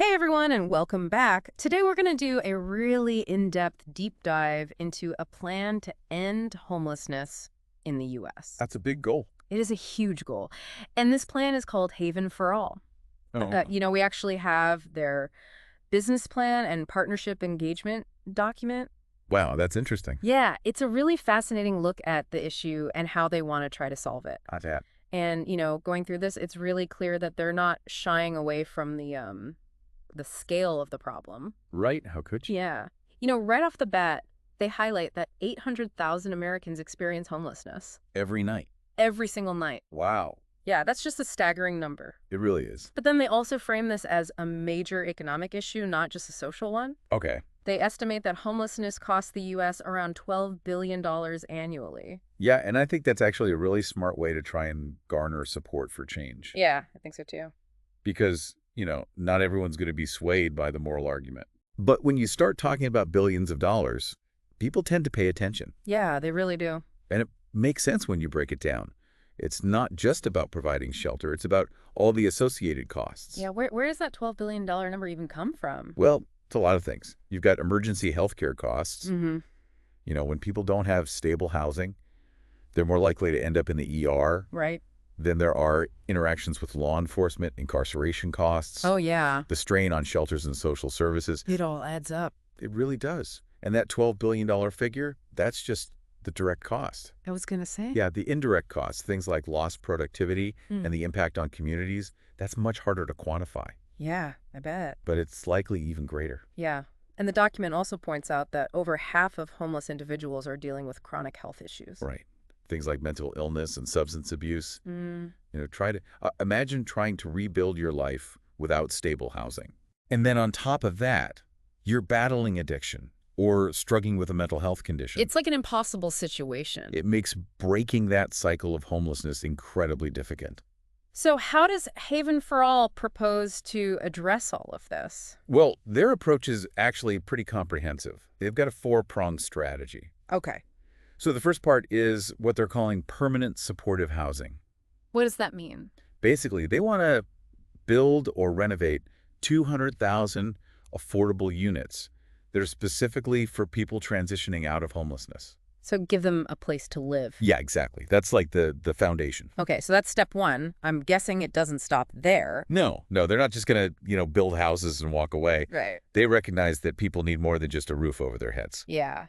Hey everyone, and welcome back. Today we're going to do a really in-depth deep dive into a plan to end homelessness in the U.S. That's a big goal. It is a huge goal. And this plan is called Haven for All. Oh, We actually have their business plan and partnership engagement document. wow, that's interesting. Yeah, it's a really fascinating look at the issue and how they want to try to solve it. I've had. And, going through this, it's really clear that they're not shying away from the scale of the problem. Right? How could you? Yeah. Right off the bat, they highlight that 800,000 Americans experience homelessness Every night. every single night. Wow. Yeah, that's just a staggering number. It really is. But then they also frame this as a major economic issue, not just a social one. Okay. They estimate that homelessness costs the U.S. around $12 billion annually. Yeah, and I think that's actually a really smart way to try and garner support for change. Yeah, I think so too. Because, not everyone's going to be swayed by the moral argument. But when you start talking about billions of dollars, people tend to pay attention. Yeah, they really do. And it makes sense when you break it down. It's not just about providing shelter. It's about all the associated costs. Yeah, where does that $12 billion number even come from? Well, it's a lot of things. You've got emergency healthcare costs. Mm-hmm. When people don't have stable housing, they're more likely to end up in the ER. Right. Then there are interactions with law enforcement, incarceration costs, Oh, yeah. the strain on shelters and social services. It all adds up. It really does. And that $12 billion figure, that's just the direct cost. I was going to say. Yeah, the indirect costs, things like lost productivity Mm. and the impact on communities, that's much harder to quantify. Yeah, I bet. But it's likely even greater. Yeah. And the document also points out that over half of homeless individuals are dealing with chronic health issues. Right. Things like mental illness and substance abuse. Mm. Try to imagine trying to rebuild your life without stable housing. And then on top of that, you're battling addiction or struggling with a mental health condition. It's like an impossible situation. It makes breaking that cycle of homelessness incredibly difficult. So how does Haven for All propose to address all of this? Well, their approach is actually pretty comprehensive. They've got a four-pronged strategy. Okay. So the first part is what they're calling permanent supportive housing. What does that mean? Basically, they want to build or renovate 200,000 affordable units that are specifically for people transitioning out of homelessness. So give them a place to live. Yeah, exactly. That's like the foundation. Okay, so that's step one. I'm guessing it doesn't stop there. No, they're not just going to, build houses and walk away. Right. They recognize that people need more than just a roof over their heads. Yeah.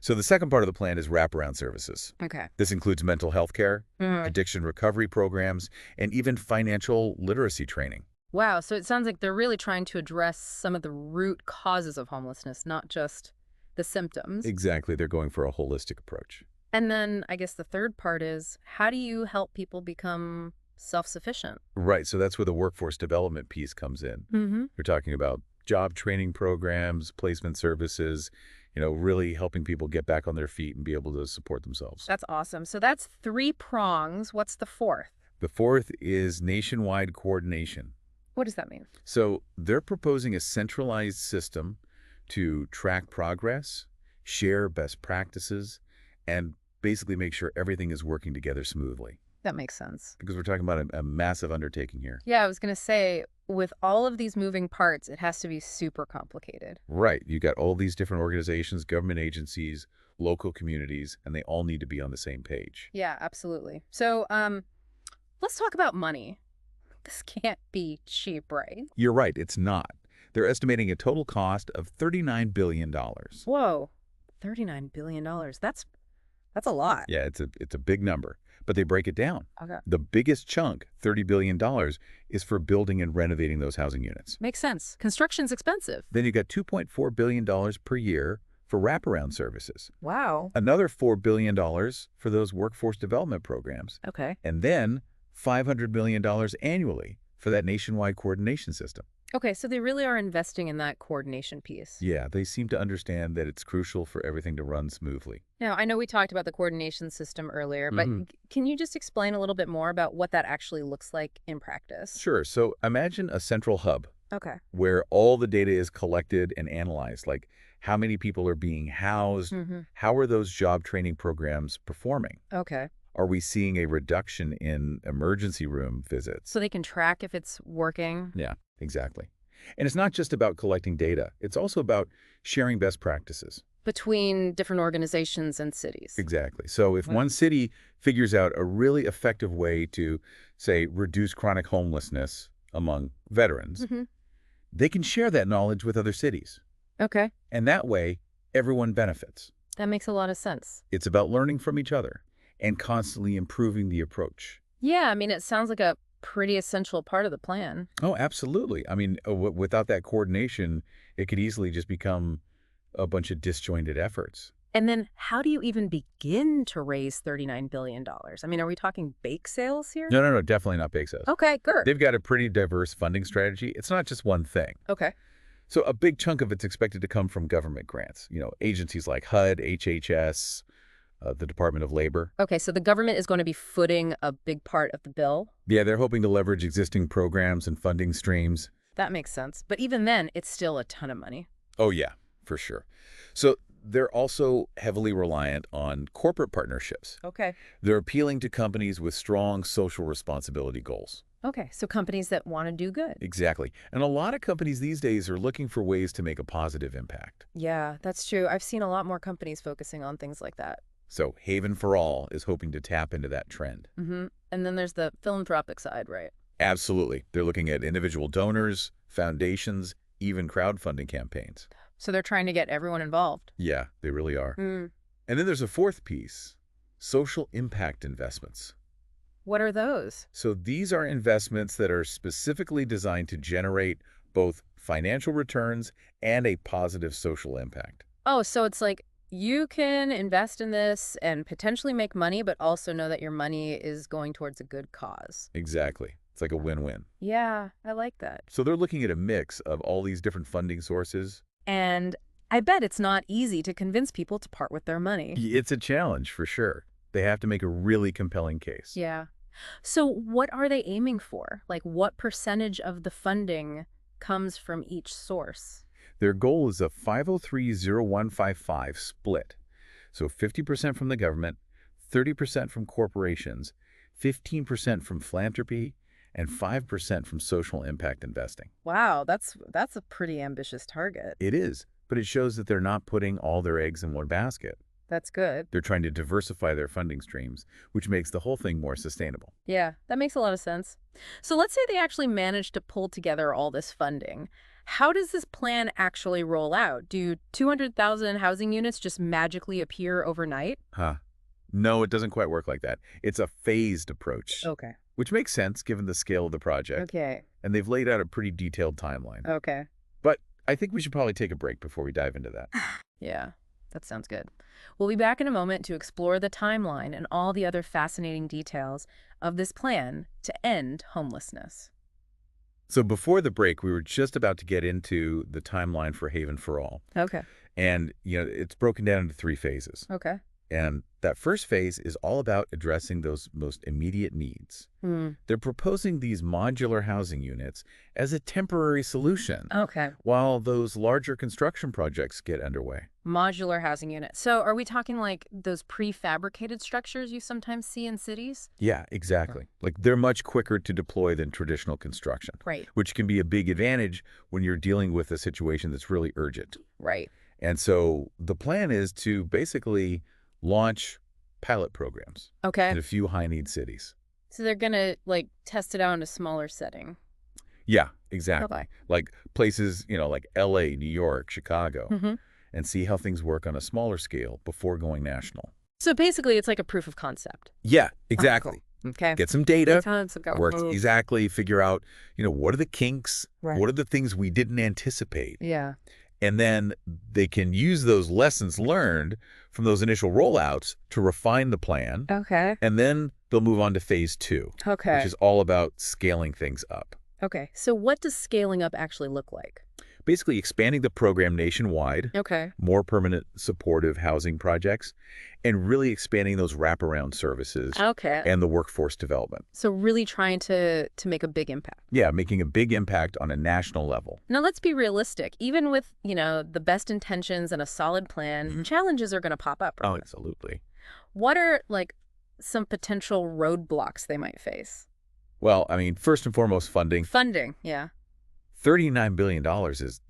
So the second part of the plan is wraparound services. Okay. This includes mental health care, addiction recovery programs, and even financial literacy training. Wow, so it sounds like they're really trying to address some of the root causes of homelessness, not just the symptoms. Exactly. They're going for a holistic approach. And then I guess the third part is, how do you help people become self-sufficient? Right. So that's where the workforce development piece comes in. Mm-hmm. You're talking about job training programs, placement services, really helping people get back on their feet and be able to support themselves. That's awesome. So that's 3 prongs. What's the fourth? The fourth is nationwide coordination. What does that mean? So they're proposing a centralized system to track progress, share best practices, and basically make sure everything is working together smoothly. That makes sense. Because we're talking about a massive undertaking here. Yeah, I was going to say, with all of these moving parts, it has to be super complicated. Right. You got all these different organizations, government agencies, local communities, and they all need to be on the same page. Yeah, absolutely. So let's talk about money. This can't be cheap, right? You're right. It's not. They're estimating a total cost of $39 billion. Whoa, $39 billion. That's a lot. Yeah, it's a big number. But they break it down. Okay. The biggest chunk, $30 billion, is for building and renovating those housing units. Makes sense. Construction's expensive. Then you got $2.4 billion per year for wraparound services. Wow. Another $4 billion for those workforce development programs. Okay. And then $500 million annually for that nationwide coordination system. Okay, so they really are investing in that coordination piece. Yeah, they seem to understand that it's crucial for everything to run smoothly. Now, I know we talked about the coordination system earlier, but can you just explain a little bit more about what that actually looks like in practice? Sure. So imagine a central hub Okay. where all the data is collected and analyzed, like how many people are being housed, how are those job training programs performing? Okay. Are we seeing a reduction in emergency room visits? So they can track if it's working? Yeah, exactly. And it's not just about collecting data. It's also about sharing best practices. Between different organizations and cities. Exactly. So if Wow. one city figures out a really effective way to, say, reduce chronic homelessness among veterans, Hmm. they can share that knowledge with other cities. Okay. And that way, everyone benefits. That makes a lot of sense. It's about learning from each other and constantly improving the approach. Yeah, I mean, it sounds like a pretty essential part of the plan. Oh, absolutely. I mean, without that coordination, it could easily just become a bunch of disjointed efforts. And then how do you even begin to raise $39 billion? I mean, are we talking bake sales here? No, definitely not bake sales. Okay, good. They've got a pretty diverse funding strategy. It's not just one thing. Okay. So a big chunk of it's expected to come from government grants. Agencies like HUD, HHS, the Department of Labor. Okay, so the government is going to be footing a big part of the bill. Yeah, they're hoping to leverage existing programs and funding streams. That makes sense. But even then, it's still a ton of money. Oh, yeah, for sure. So they're also heavily reliant on corporate partnerships. Okay. They're appealing to companies with strong social responsibility goals. Okay, so companies that want to do good. Exactly. And a lot of companies these days are looking for ways to make a positive impact. Yeah, that's true. I've seen a lot more companies focusing on things like that. So Haven for All is hoping to tap into that trend. Mm-hmm. And then there's the philanthropic side, right? Absolutely. They're looking at individual donors, foundations, even crowdfunding campaigns. So they're trying to get everyone involved. Yeah, they really are. Mm. And then there's a fourth piece, social impact investments. What are those? So these are investments that are specifically designed to generate both financial returns and a positive social impact. Oh, so it's like you can invest in this and potentially make money, but also know that your money is going towards a good cause. Exactly. It's like a win-win. Yeah, I like that. So they're looking at a mix of all these different funding sources. And I bet it's not easy to convince people to part with their money. It's a challenge for sure. They have to make a really compelling case. Yeah. So what are they aiming for? Like what percentage of the funding comes from each source? Their goal is a 503-0155 split. So 50% from the government, 30% from corporations, 15% from philanthropy, and 5% from social impact investing. Wow, that's a pretty ambitious target. It is, but it shows that they're not putting all their eggs in one basket. That's good. They're trying to diversify their funding streams, which makes the whole thing more sustainable. Yeah, that makes a lot of sense. So let's say they actually manage to pull together all this funding. How does this plan actually roll out? Do 200,000 housing units just magically appear overnight? Huh. No, it doesn't quite work like that. It's a phased approach, Okay. which makes sense given the scale of the project. Okay. And they've laid out a pretty detailed timeline. Okay. But I think we should probably take a break before we dive into that. Yeah, that sounds good. We'll be back in a moment to explore the timeline and all the other fascinating details of this plan to end homelessness. So before the break, we were just about to get into the timeline for Haven for All. Okay. And, it's broken down into 3 phases. Okay. And that first phase is all about addressing those most immediate needs. They're proposing these modular housing units as a temporary solution Okay. while those larger construction projects get underway. Modular housing unit. So are we talking like those prefabricated structures you sometimes see in cities? Yeah, exactly. Like they're much quicker to deploy than traditional construction, Right. which can be a big advantage when you're dealing with a situation that's really urgent. Right. And so the plan is to basically launch pilot programs Okay. in a few high-need cities. So they're going to like test it out in a smaller setting. Yeah, exactly. Okay. Like places, like LA, New York, Chicago, Mm-hmm. and see how things work on a smaller scale before going national. So basically it's like a proof of concept. Yeah, exactly. Okay. Get some data, Tons of go. work exactly, figure out, what are the kinks, Right. what are the things we didn't anticipate, Yeah. and then they can use those lessons learned from those initial rollouts to refine the plan, Okay. and then they'll move on to phase 2, Okay. which is all about scaling things up. Okay. So what does scaling up actually look like? Basically expanding the program nationwide, Okay. more permanent supportive housing projects, and really expanding those wraparound services Okay. and the workforce development. So really trying to make a big impact. Yeah, making a big impact on a national level. Now let's be realistic. Even with, the best intentions and a solid plan, challenges are going to pop up. Oh, Right? absolutely. What are like some potential roadblocks they might face? Well, I mean, first and foremost, funding. Funding. Yeah. $39 billion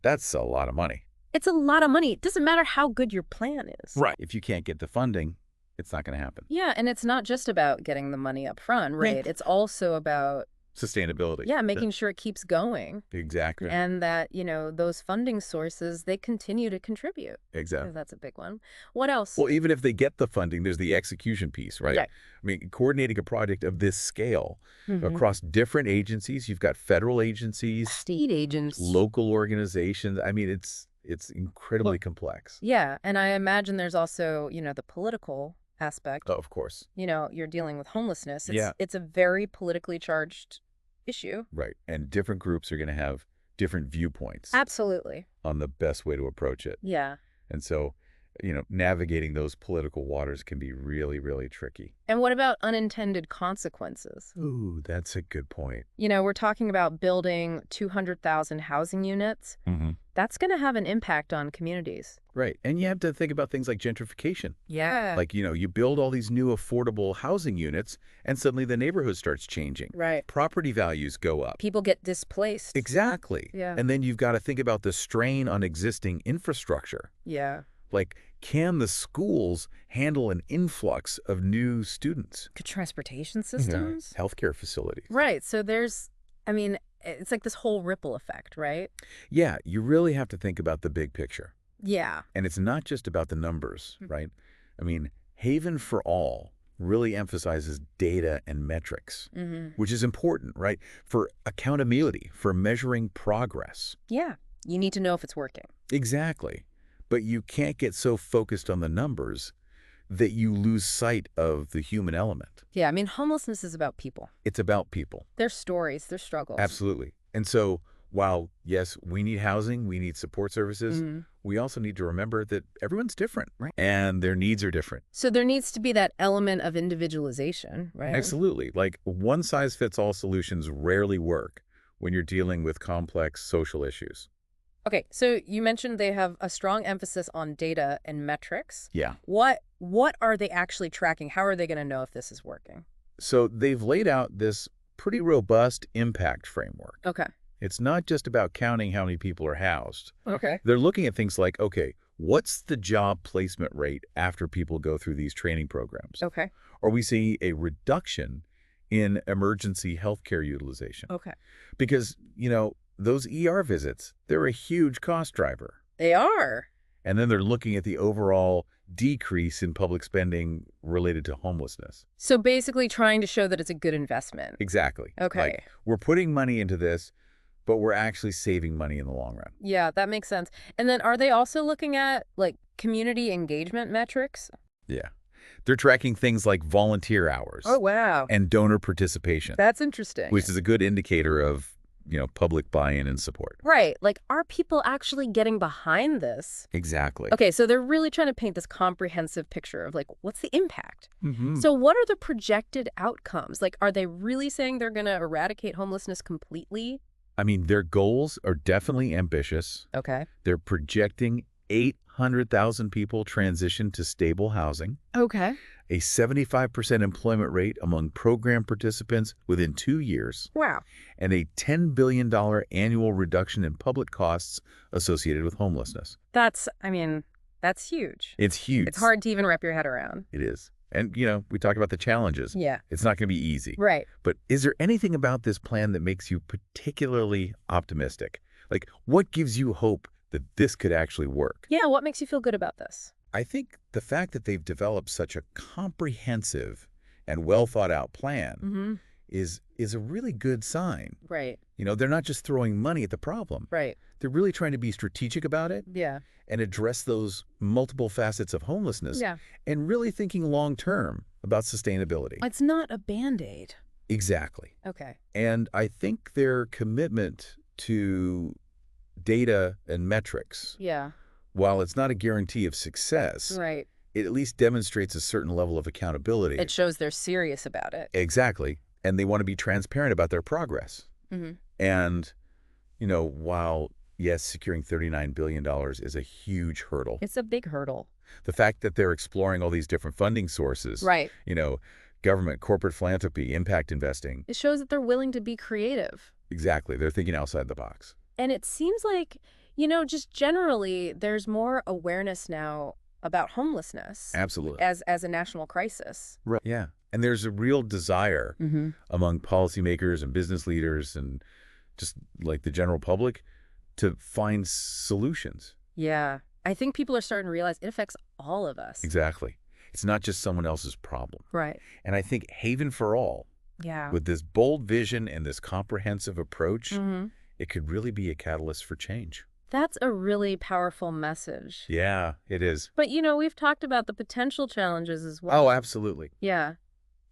that's a lot of money. It's a lot of money. It doesn't matter how good your plan is. Right. If you can't get the funding, it's not going to happen. Yeah, and it's not just about getting the money up front, Yeah. right? It's also about, Sustainability. yeah, making sure it keeps going Exactly. and that, those funding sources, they continue to contribute. Exactly. That's a big one. What else? Well, even if they get the funding, there's the execution piece, right? Yeah. I mean, coordinating a project of this scale Mhm. across different agencies. You've got federal agencies, State agents. local organizations. I mean, it's incredibly complex. Yeah, and I imagine there's also, the political aspect. Oh, of course. You're dealing with homelessness. Yeah. It's a very politically charged issue. Right. And different groups are going to have different viewpoints Absolutely. on the best way to approach it. Yeah. And so, navigating those political waters can be really, really tricky. And what about unintended consequences? Ooh, that's a good point. We're talking about building 200,000 housing units. Mm-hmm. That's going to have an impact on communities. Right. And you have to think about things like gentrification. Yeah. Like, you build all these new affordable housing units and suddenly the neighborhood starts changing. Right. Property values go up. People get displaced. Exactly. Yeah. And then you've got to think about the strain on existing infrastructure. Yeah. Like, can the schools handle an influx of new students? Good transportation systems. Healthcare facilities. Right. So it's like this whole ripple effect, right? Yeah, you really have to think about the big picture. Yeah. And it's not just about the numbers, right? I mean, Haven for All really emphasizes data and metrics, which is important, right? For accountability, for measuring progress. Yeah. You need to know if it's working. Exactly. But you can't get so focused on the numbers that you lose sight of the human element. Yeah. Homelessness is about people. It's about people. Their stories, their struggles. Absolutely. And so while, yes, we need housing, we need support services, we also need to remember that everyone's different, right? And their needs are different. So there needs to be that element of individualization, right? Absolutely. Like one-size-fits-all solutions rarely work when you're dealing with complex social issues. Okay, so you mentioned they have a strong emphasis on data and metrics. Yeah. What are they actually tracking? How are they going to know if this is working? So they've laid out this pretty robust impact framework. Okay. It's not just about counting how many people are housed. Okay. They're looking at things like, okay, what's the job placement rate after people go through these training programs? Okay. Or we see a reduction in emergency healthcare utilization. Okay. Because, those ER visits, they're a huge cost driver. They are. And then they're looking at the overall decrease in public spending related to homelessness. So basically trying to show that it's a good investment. Exactly. Okay. Like, we're putting money into this, but we're actually saving money in the long run. Yeah, that makes sense. And then are they also looking at community engagement metrics? Yeah. They're tracking things like volunteer hours. Oh, wow. And donor participation. That's interesting. Which is a good indicator of, public buy-in and support. Right. Are people actually getting behind this? Exactly. Okay, so they're really trying to paint this comprehensive picture of what's the impact? Mm-hmm. So what are the projected outcomes? Are they really saying they're going to eradicate homelessness completely? I mean, their goals are definitely ambitious. Okay. They're projecting 800,000 people transition to stable housing, Okay. a 75% employment rate among program participants within 2 years, Wow. and a $10 billion annual reduction in public costs associated with homelessness. That's huge. It's huge. It's hard to even wrap your head around. It is. And, we talked about the challenges. Yeah. It's not going to be easy. Right. But is there anything about this plan that makes you particularly optimistic? What gives you hope that this could actually work? Yeah, what makes you feel good about this? I think the fact that they've developed such a comprehensive and well-thought-out plan is a really good sign. Right. They're not just throwing money at the problem. Right. They're really trying to be strategic about it Yeah. and address those multiple facets of homelessness Yeah. and really thinking long-term about sustainability. It's not a Band-Aid. Exactly. Okay. And I think their commitment to data and metrics, Yeah. while it's not a guarantee of success, Right. it at least demonstrates a certain level of accountability. It shows they're serious about it. Exactly. And they want to be transparent about their progress. Mm-hmm. And, while, yes, securing $39 billion is a huge hurdle, It's a big hurdle. the fact that they're exploring all these different funding sources, Right. Government, corporate philanthropy, impact investing. It shows that they're willing to be creative. Exactly. They're thinking outside the box. And it seems like, just generally, there's more awareness now about homelessness Absolutely. as a national crisis. Right. Yeah. And there's a real desire Mm-hmm. among policymakers and business leaders and just like the general public to find solutions. Yeah. I think people are starting to realize it affects all of us. Exactly. It's not just someone else's problem. Right. And I think Haven for All, Yeah. with this bold vision and this comprehensive approach, Mm-hmm. it could really be a catalyst for change. That's a really powerful message. Yeah, it is. But, we've talked about the potential challenges as well. Oh, absolutely. Yeah.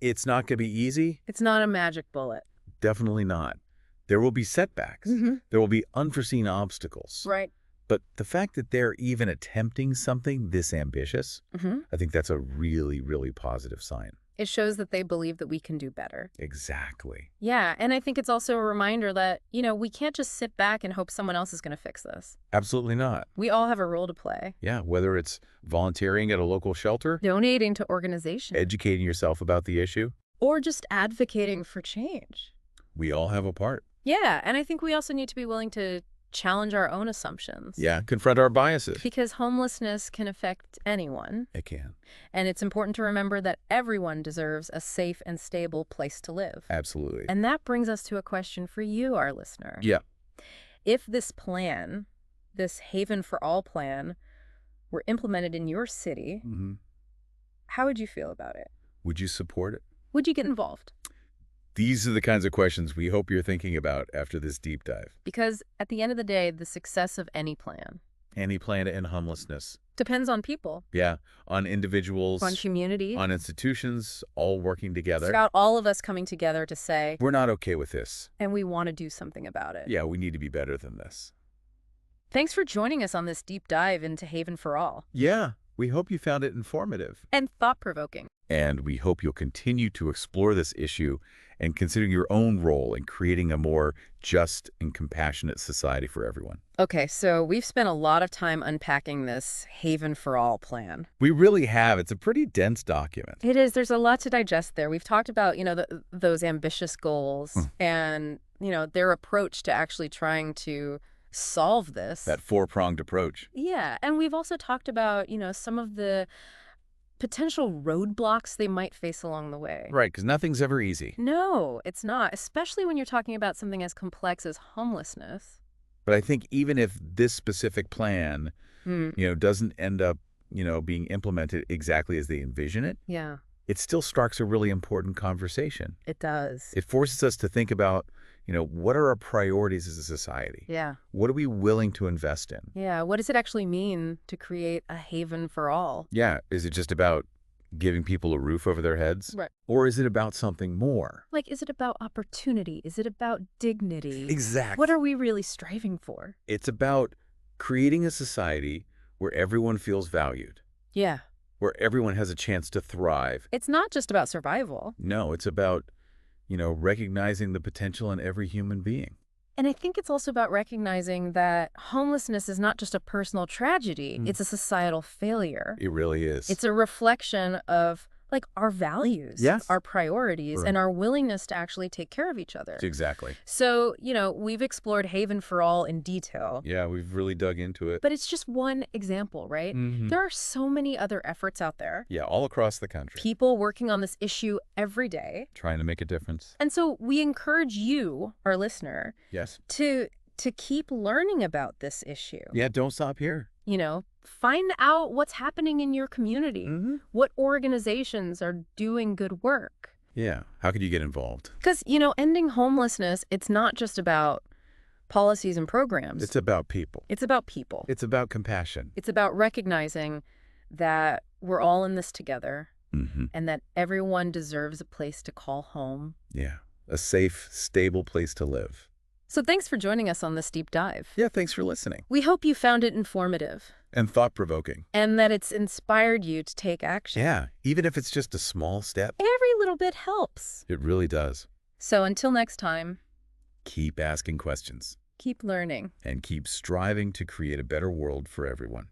It's not going to be easy. It's not a magic bullet. Definitely not. There will be setbacks. Mm-hmm. There will be unforeseen obstacles. Right. But the fact that they're even attempting something this ambitious, Mm-hmm. I think that's a really, really positive sign. It shows that they believe that we can do better. Exactly. Yeah, and I think it's also a reminder that, we can't just sit back and hope someone else is going to fix this. Absolutely not. We all have a role to play. Yeah, whether it's volunteering at a local shelter, Donating to organizations. educating yourself about the issue, Or just advocating for change. we all have a part. Yeah, and I think we also need to be willing to challenge our own assumptions. Yeah, confront our biases. Because homelessness can affect anyone. It can. And it's important to remember that everyone deserves a safe and stable place to live. Absolutely. And that brings us to a question for you, our listener. Yeah. If this plan, this Haven for All plan, were implemented in your city, Mm-hmm. how would you feel about it? Would you support it? Would you get involved? These are the kinds of questions we hope you're thinking about after this deep dive. Because at the end of the day, the success of any plan Any plan to end homelessness. depends on people, Yeah, on individuals, on community. on institutions, all working It's together. about all of us coming together to say, We're not okay with this. and we want to do something about it. Yeah, we need to be better than this. Thanks for joining us on this deep dive into Haven for All. Yeah, we hope you found it informative. And thought-provoking. And we hope you'll continue to explore this issue and consider your own role in creating a more just and compassionate society for everyone. Okay, so we've spent a lot of time unpacking this Haven for All plan. We really have. It's a pretty dense document. It is. There's a lot to digest there. We've talked about, those ambitious goals and, their approach to actually trying to solve this. That four-pronged approach. Yeah, and we've also talked about, some of the potential roadblocks they might face along the way. Right, because nothing's ever easy. No, it's not, especially when you're talking about something as complex as homelessness. But I think even if this specific plan, doesn't end up, being implemented exactly as they envision it, Yeah, it still sparks a really important conversation. it does. It forces us to think about, what are our priorities as a society? Yeah. What are we willing to invest in? Yeah, what does it actually mean to create a haven for all? Yeah, is it just about giving people a roof over their heads? Right. Or is it about something more? Like, is it about opportunity? Is it about dignity? Exactly. What are we really striving for? It's about creating a society where everyone feels valued, Yeah. where everyone has a chance to thrive. It's not just about survival. No, it's about, recognizing the potential in every human being. And I think it's also about recognizing that homelessness is not just a personal tragedy. It's a societal failure. It really is. It's a reflection of, our values, Yes. our priorities, Right. and our willingness to actually take care of each other. Exactly. So, we've explored Haven for All in detail. Yeah, we've really dug into it. But it's just one example, right? Mhm. There are so many other efforts out there. Yeah, all across the country. People working on this issue every day. Trying to make a difference. And so we encourage you, our listener, Yes. to keep learning about this issue. Yeah, don't stop here. Find out what's happening in your community. Mm-hmm. What organizations are doing good work. Yeah. How could you get involved? Because, ending homelessness, it's not just about policies and programs. It's about people. It's about people. It's about compassion. It's about recognizing that we're all in this together Mm-hmm. and that everyone deserves a place to call home. Yeah. A safe, stable place to live. So thanks for joining us on this deep dive. Yeah, thanks for listening. We hope you found it informative And thought-provoking. and that it's inspired you to take action. Yeah, even if it's just a small step, Every little bit helps. it really does. So until next time, Keep asking questions keep learning. and keep striving to create a better world for everyone.